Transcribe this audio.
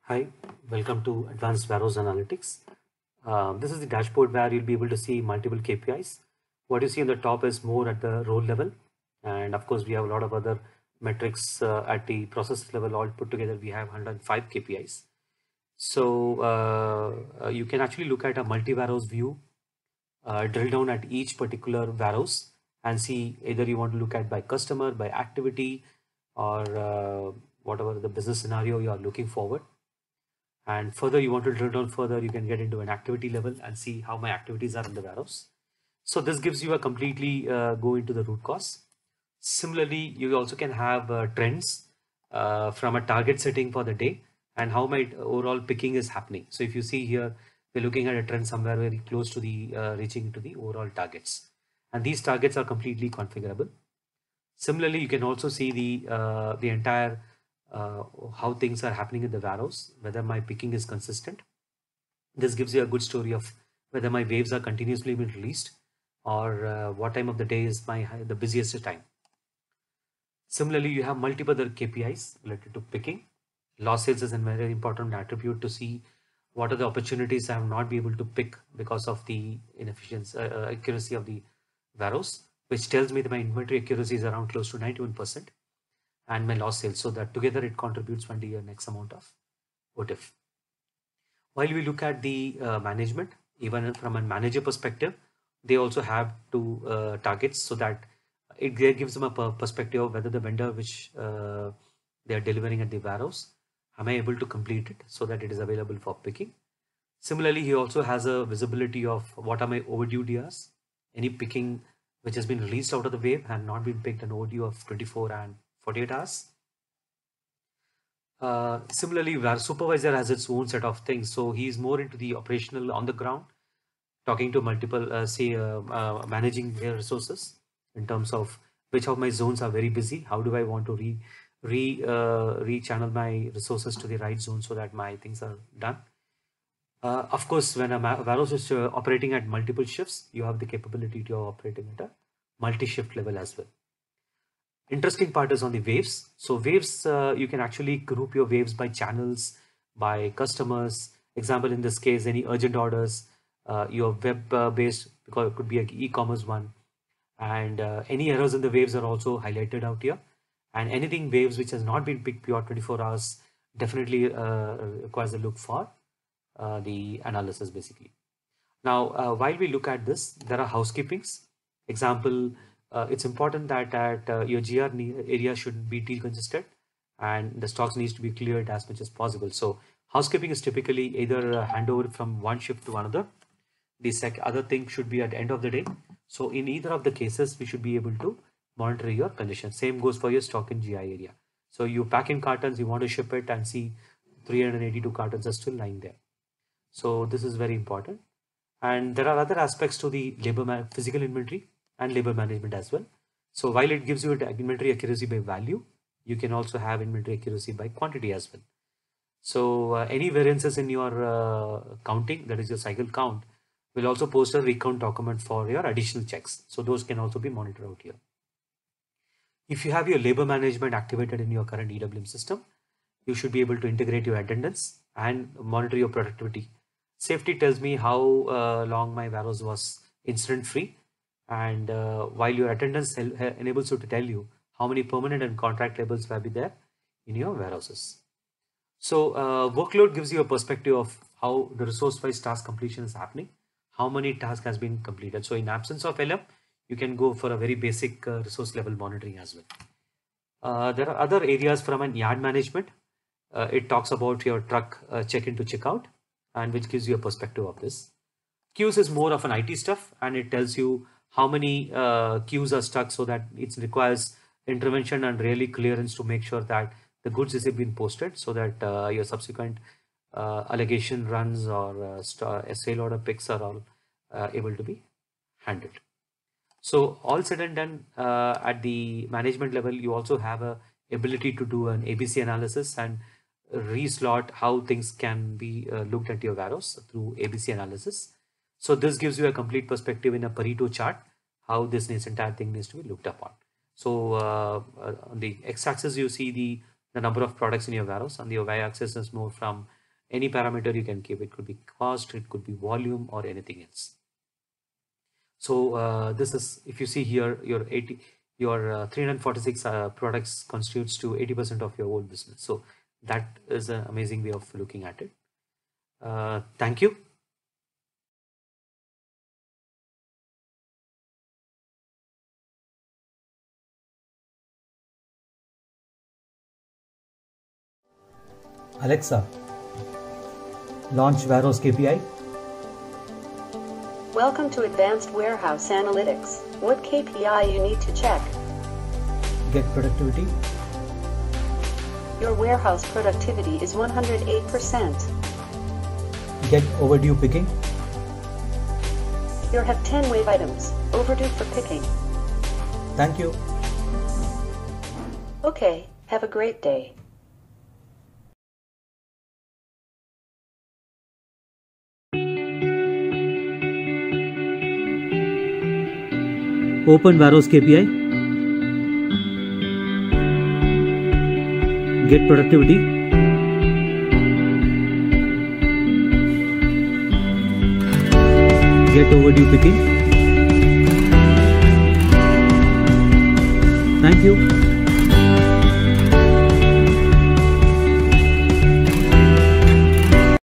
Hi, welcome to Advanced Warehouse Analytics. This is the dashboard where you'll be able to see multiple KPIs. What you see on the top is more at the role level. And of course, we have a lot of other metrics at the process level. All put together, we have 105 KPIs. So you can actually look at a multi-warehouse view, drill down at each particular warehouse and see either you want to look at by customer, by activity, or whatever the business scenario you are looking forward. And further, you want to drill down further, you can get into an activity level and see how my activities are in the warehouse. So this gives you a completely go into the root cause. Similarly, you also can have trends from a target setting for the day and how my overall picking is happening. So if you see here, we're looking at a trend somewhere very close to the reaching to the overall targets. And these targets are completely configurable. Similarly, you can also see the entire how things are happening in the warehouse, whether my picking is consistent. This gives you a good story of whether my waves are continuously being released or what time of the day is the busiest time. Similarly, you have multiple other KPIs related to picking. Loss sales is a very important attribute to see what are the opportunities I have not been able to pick because of the inefficiency, accuracy of the warehouse, which tells me that my inventory accuracy is around close to 91% and my loss sales. So that together it contributes one to your next amount of OTIF. While we look at the management, even from a manager perspective, they also have to targets so that it gives them a perspective of whether the vendor which they are delivering at the warehouse, am I able to complete it so that it is available for picking. Similarly, he also has a visibility of what are my overdue DRs, any picking which has been released out of the wave and not been picked, an overdue of 24 and 48 hours. Similarly, where supervisor has its own set of things, so he's more into the operational on the ground, talking to multiple, managing their resources in terms of which of my zones are very busy. How do I want to rechannel my resources to the right zone so that my things are done. Of course, when a warehouse is operating at multiple shifts, you have the capability to operating at a multi-shift level as well. Interesting part is on the waves. So waves, you can actually group your waves by channels, by customers. Example, in this case, any urgent orders, your web based, because it could be an e-commerce one. And any errors in the waves are also highlighted out here. And anything waves which has not been picked beyond 24 hours definitely requires a look for the analysis basically. Now, while we look at this, there are housekeepings. Example, it's important that your GR area should be decongested and the stocks needs to be cleared as much as possible. So housekeeping is typically either handover from one shift to another. The other thing should be at the end of the day. So in either of the cases, we should be able to monitor your condition. Same goes for your stock in GI area. So you pack in cartons, you want to ship it and see 382 cartons are still lying there. So this is very important. And there are other aspects to the physical inventory and labor management as well. So while it gives you inventory accuracy by value, you can also have inventory accuracy by quantity as well. So any variances in your counting, that is your cycle count, will also post a recount document for your additional checks. So those can also be monitored out here. If you have your labor management activated in your current EWM system, you should be able to integrate your attendance and monitor your productivity. Safety tells me how long my warehouse was incident free, and while your attendance enables you to tell you how many permanent and contract labels will be there in your warehouses. So workload gives you a perspective of how the resource-wise task completion is happening, how many tasks has been completed. So in absence of LM, you can go for a very basic resource level monitoring as well. There are other areas from an yard management. It talks about your truck check-in to check-out, and which gives you a perspective of this. Queues is more of an IT stuff, and it tells you how many queues are stuck so that it requires intervention and really clearance to make sure that the goods is being posted so that your subsequent allegation runs or sale order picks are all able to be handled. So all said and done, at the management level, you also have a ability to do an ABC analysis and reslot how things can be looked at your warehouse through ABC analysis. So this gives you a complete perspective in a Pareto chart, how this entire thing needs to be looked upon. So on the x-axis, you see the number of products in your warehouse, and the y-axis is more from any parameter you can give. It could be cost, it could be volume, or anything else. So this is, if you see here, your 346 products constitutes to 80% of your whole business. So that is an amazing way of looking at it. Thank you. Alexa, launch Warehouse KPI. Welcome to Advanced Warehouse Analytics. What KPI you need to check? Get productivity. Your warehouse productivity is 108%. Get overdue picking. You have 10 wave items, overdue for picking. Thank you. Okay, have a great day. Open Warehouse KPI. Get productivity. Get overdue picking. Thank you.